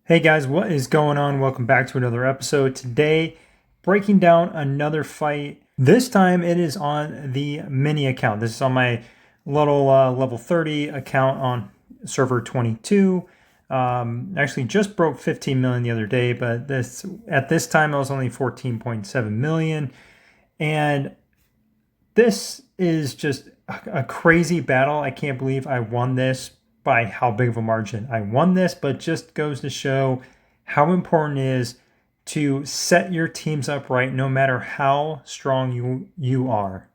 Hey guys, what is going on? Welcome back to another episode. Today, breaking down another fight. This time it is on the mini account. This is on my little level 30 account on server 22. Actually just broke 15 million the other day, but this at this time I was only 14.7 million. And this is just a crazy battle. I can't believe I won this by how big of a margin I won this, but just goes to show how important it is to set your teams up right no matter how strong you are.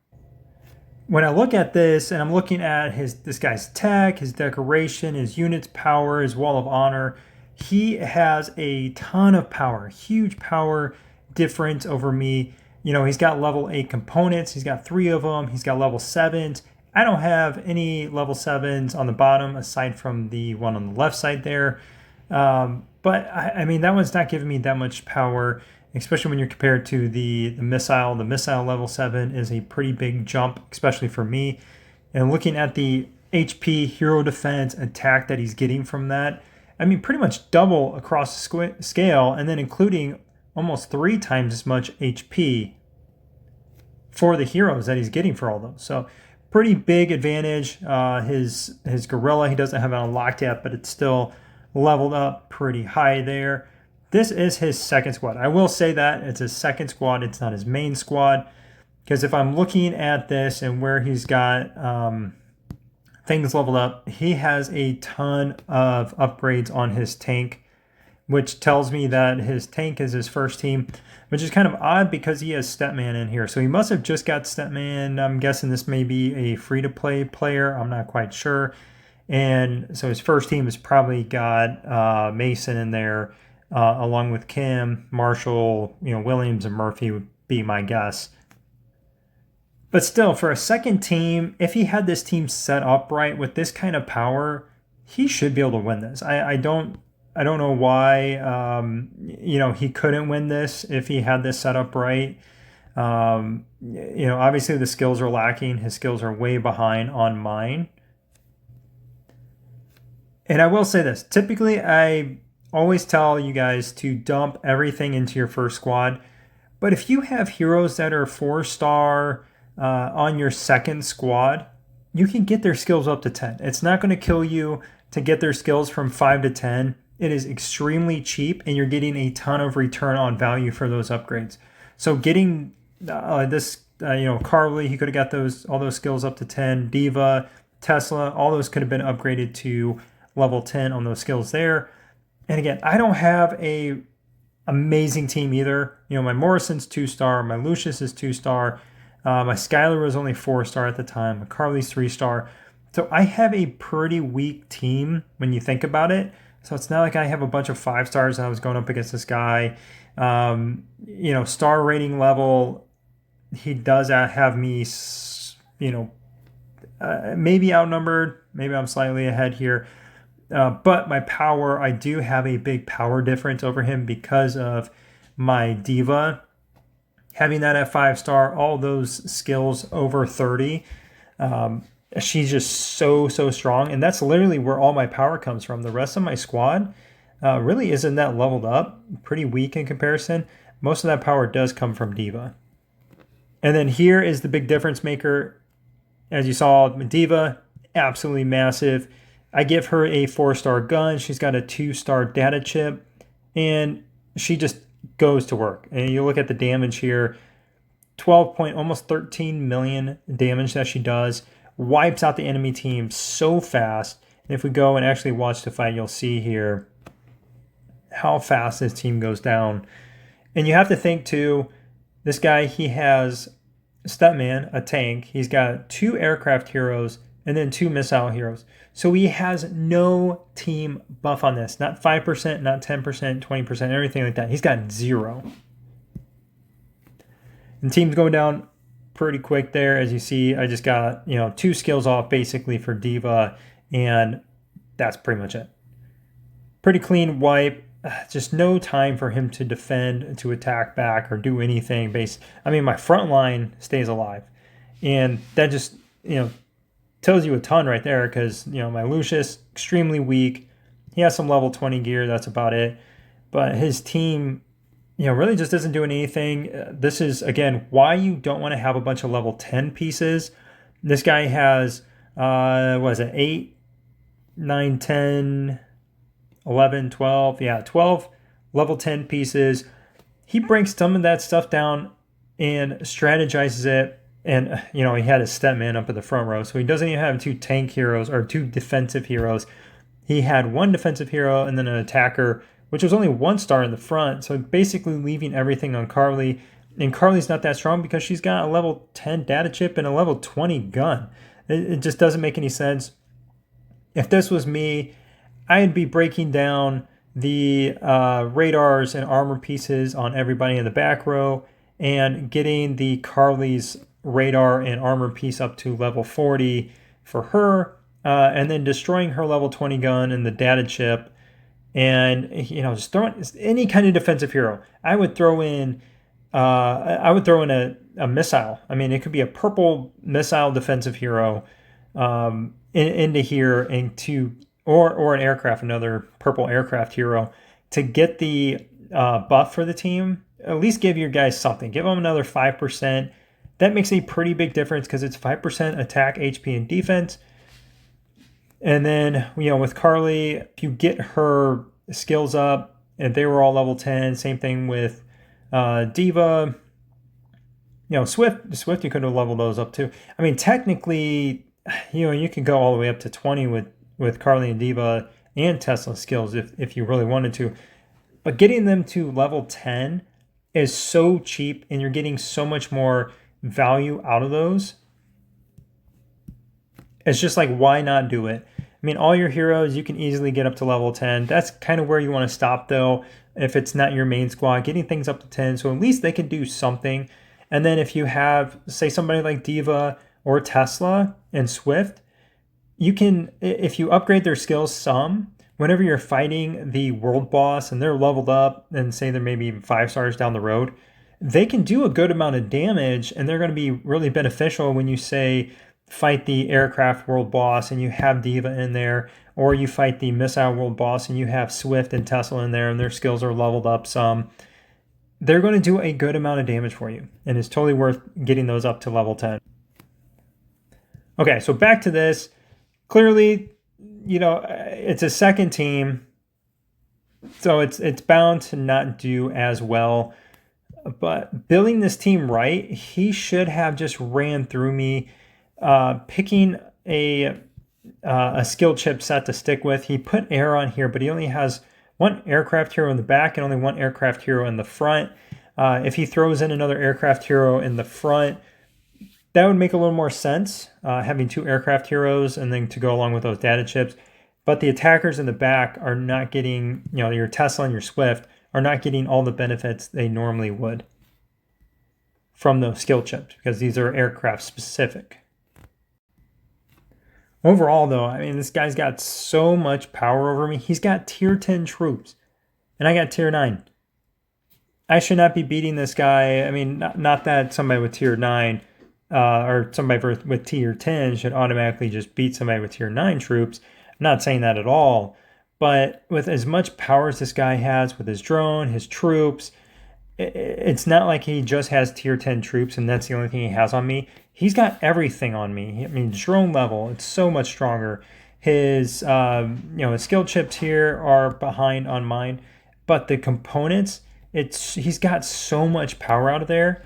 When I look at this and I'm looking at this guy's tech, his decoration, his unit's power, his wall of honor, he has a ton of power, huge power difference over me. You know, he's got level 8 components. He's got 3 of them. He's got level 7s. I don't have any level 7s on the bottom aside from the one on the left side there. But I mean, that one's not giving me that much power, especially when you're compared to the missile. The missile level 7 is a pretty big jump, especially for me. And looking at the HP, hero defense, attack that he's getting from that, I mean, pretty much double across the scale, and then including almost 3 times as much HP for the heroes that he's getting for all those. So pretty big advantage. His gorilla, he doesn't have it unlocked yet, but it's still leveled up pretty high there. This is his second squad. I will say that it's his second squad. It's not his main squad. Because if I'm looking at this and where he's got things leveled up, he has a ton of upgrades on his tank, which tells me that his tank is his first team, which is kind of odd because he has Stepman in here. So he must have just got Stepman. I'm guessing this may be a free-to-play player. I'm not quite sure. And so his first team has probably got Mason in there, along with Kim, Marshall, Williams, and Murphy would be my guess. But still, for a second team, if he had this team set up right with this kind of power, he should be able to win this. I don't know why he couldn't win this if he had this set up right. Obviously the skills are lacking. His skills are way behind on mine. And I will say this, typically I always tell you guys to dump everything into your first squad. But if you have heroes that are 4-star on your second squad, you can get their skills up to 10. It's not going to kill you to get their skills from 5 to 10. It is extremely cheap, and you're getting a ton of return on value for those upgrades. So getting Carly, he could have got all those skills up to 10. Diva, Tesla, all those could have been upgraded to level 10 on those skills there. And again, I don't have a amazing team either. My Morrison's 2-star, my Lucius is 2-star, my Skylar was only 4-star at the time, my Carly's 3-star. So I have a pretty weak team when you think about it. So it's not like I have a bunch of 5-stars and I was going up against this guy. Star rating level, he does have me, maybe outnumbered. Maybe I'm slightly ahead here. But my power, I do have a big power difference over him because of my Diva. Having that at 5-star, all those skills over 30. She's just so strong, and that's literally where all my power comes from. The rest of my squad really isn't that leveled up, pretty weak in comparison. Most of that power does come from Diva. And then here is the big difference maker. As you saw, Diva, absolutely massive. I give her a 4-star gun. She's got a 2-star data chip, and she just goes to work. And you look at the damage here, 12 point, almost 13 million damage that she does. Wipes out the enemy team so fast. And if we go and actually watch the fight, you'll see here how fast this team goes down. And you have to think too, this guy, he has Stepman, a tank. He's got 2 aircraft heroes and then 2 missile heroes. So he has no team buff on this. Not 5%, not 10%, 20%, everything like that. He's got 0. And team's going down pretty quick there. As you see, I just got 2 skills off basically for Diva, and that's pretty much it. Pretty clean wipe. Just no time for him to defend, to attack back, or do anything. My front line stays alive, and that just tells you a ton right there. Because my Lucius extremely weak, He has some level 20 gear. That's about it. But his team, really just isn't doing anything. This is, again, why you don't want to have a bunch of level 10 pieces. This guy has, what is it, 8, 9, 10, 11, 12. Yeah, 12 level 10 pieces. He breaks some of that stuff down and strategizes it. And, he had his step man up at the front row. So he doesn't even have 2 tank heroes or 2 defensive heroes. He had 1 defensive hero and then an attacker, which was only 1 star in the front. So basically leaving everything on Carly. And Carly's not that strong because she's got a level 10 data chip and a level 20 gun. It just doesn't make any sense. If this was me, I'd be breaking down the radars and armor pieces on everybody in the back row and getting the Carly's radar and armor piece up to level 40 for her, and then destroying her level 20 gun and the data chip, and just throwing any kind of defensive hero. I would throw in a missile. I mean, it could be a purple missile defensive hero into here, or an aircraft, another purple aircraft hero, to get the buff for the team. At least give your guys something. Give them another 5%. That makes a pretty big difference because it's 5% attack, HP, and defense. And then, with Carly, if you get her skills up, and they were all level 10, same thing with D.Va. Swift, you could have leveled those up too. I mean, technically, you can go all the way up to 20 with Carly and D.Va and Tesla skills if you really wanted to. But getting them to level 10 is so cheap, and you're getting so much more value out of those. It's just like, why not do it? I mean, all your heroes, you can easily get up to level 10. That's kind of where you want to stop, though, if it's not your main squad, getting things up to 10. So at least they can do something. And then if you have, say, somebody like D.Va or Tesla and Swift, you can, if you upgrade their skills some, whenever you're fighting the world boss and they're leveled up, and say they're maybe even 5 stars down the road, they can do a good amount of damage, and they're going to be really beneficial when you, say, fight the aircraft world boss and you have D.Va in there, or you fight the missile world boss and you have Swift and Tesla in there and their skills are leveled up some. They're going to do a good amount of damage for you, and it's totally worth getting those up to level 10. Okay, so back to this. Clearly, it's a second team, so it's bound to not do as well. But building this team right, he should have just ran through me, picking a skill chip set to stick with. He put air on here, but he only has 1 aircraft hero in the back and only 1 aircraft hero in the front. If he throws in another aircraft hero in the front, that would make a little more sense, having 2 aircraft heroes and then to go along with those data chips. But the attackers in the back are not getting, your Tesla and your Swift are not getting all the benefits they normally would from those skill chips, because these are aircraft specific. Overall, though, I mean, this guy's got so much power over me. He's got tier 10 troops, and I got tier 9. I should not be beating this guy. I mean, not that somebody with tier 9 or somebody with tier 10 should automatically just beat somebody with tier 9 troops. I'm not saying that at all. But with as much power as this guy has with his drone, his troops, it's not like he just has tier 10 troops and that's the only thing he has on me. He's got everything on me. I mean, drone level, it's so much stronger. His, his skill chips here are behind on mine. But the components, he's got so much power out of there.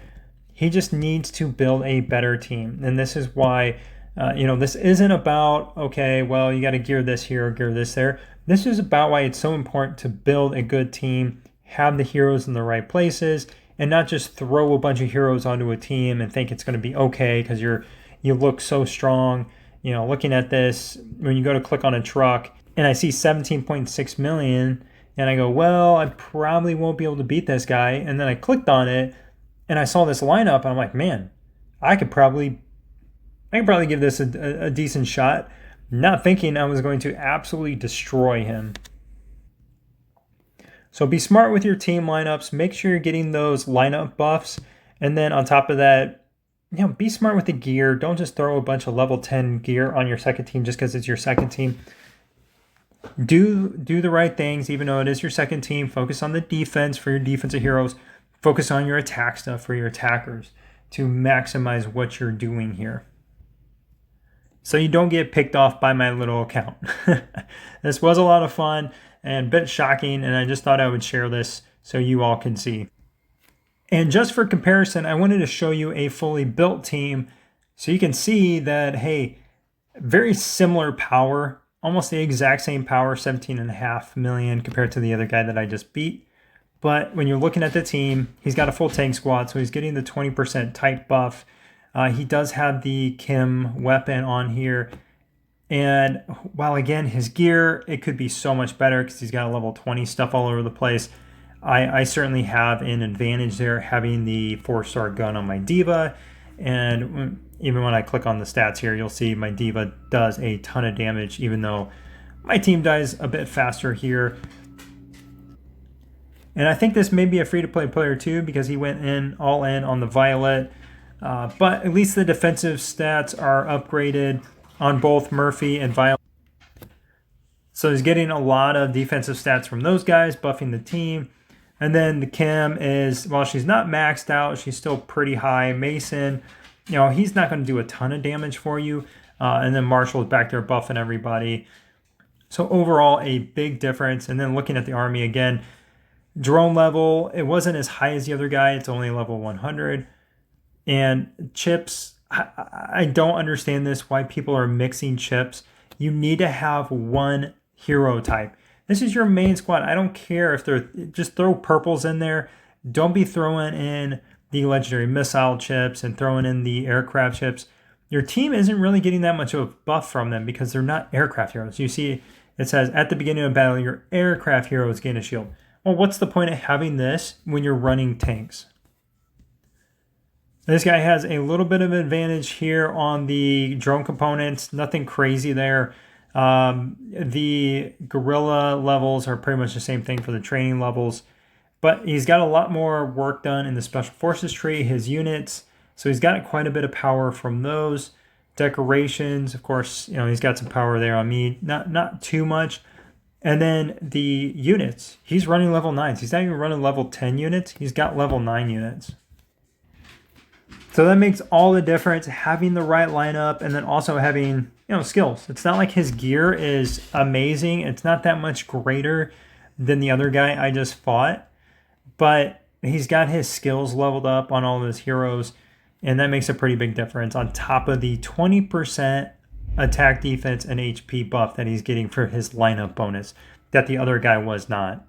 He just needs to build a better team. And this is why, this isn't about, okay, well, you got to gear this here, gear this there. This is about why it's so important to build a good team, have the heroes in the right places, and not just throw a bunch of heroes onto a team and think it's going to be okay because you look so strong. Looking at this, when you go to click on a truck and I see 17.6 million and I go, well, I probably won't be able to beat this guy. And then I clicked on it and I saw this lineup and I'm like, man, I could probably give this a decent shot. Not thinking I was going to absolutely destroy him. So be smart with your team lineups. Make sure you're getting those lineup buffs. And then on top of that, be smart with the gear. Don't just throw a bunch of level 10 gear on your second team just because it's your second team. do the right things, even though it is your second team. Focus on the defense for your defensive heroes. Focus on your attack stuff for your attackers to maximize what you're doing here, so you don't get picked off by my little account. This was a lot of fun and a bit shocking, and I just thought I would share this so you all can see. And just for comparison, I wanted to show you a fully built team so you can see that, hey, very similar power, almost the exact same power, 17.5 million compared to the other guy that I just beat. But when you're looking at the team, he's got a full tank squad, so he's getting the 20% type buff. He does have the Kim weapon on here. And while, again, his gear, it could be so much better because he's got a level 20 stuff all over the place. I certainly have an advantage there having the 4-star gun on my D.Va. And even when I click on the stats here, you'll see my D.Va does a ton of damage, even though my team dies a bit faster here. And I think this may be a free-to-play player too, because he went all in on the Violet. But at least the defensive stats are upgraded on both Murphy and Violet. So he's getting a lot of defensive stats from those guys, buffing the team. And then the Kim is, while she's not maxed out, she's still pretty high. Mason, he's not going to do a ton of damage for you. And then Marshall is back there buffing everybody. So overall, a big difference. And then looking at the army again, drone level, it wasn't as high as the other guy. It's only level 100. And chips, I don't understand this, why people are mixing chips. You need to have one hero type. This is your main squad. I don't care if they're, just throw purples in there. Don't be throwing in the legendary missile chips and throwing in the aircraft chips. Your team isn't really getting that much of a buff from them because they're not aircraft heroes. You see, it says at the beginning of battle, your aircraft heroes gain a shield. Well, what's the point of having this when you're running tanks? This guy has a little bit of advantage here on the drone components. Nothing crazy there. The gorilla levels are pretty much the same thing for the training levels, but he's got a lot more work done in the special forces tree, his units. So he's got quite a bit of power from those decorations. Of course, he's got some power there on me, not too much. And then the units, he's running level 9s. He's not even running level 10 units. He's got level 9 units. So that makes all the difference, having the right lineup and then also having, skills. It's not like his gear is amazing. It's not that much greater than the other guy I just fought, but he's got his skills leveled up on all of his heroes, and that makes a pretty big difference on top of the 20% attack, defense, and HP buff that he's getting for his lineup bonus that the other guy was not.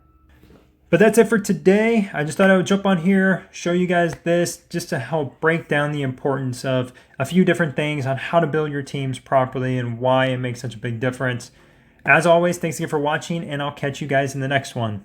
But that's it for today. I just thought I would jump on here, show you guys this, just to help break down the importance of a few different things on how to build your teams properly and why it makes such a big difference. As always, thanks again for watching, and I'll catch you guys in the next one.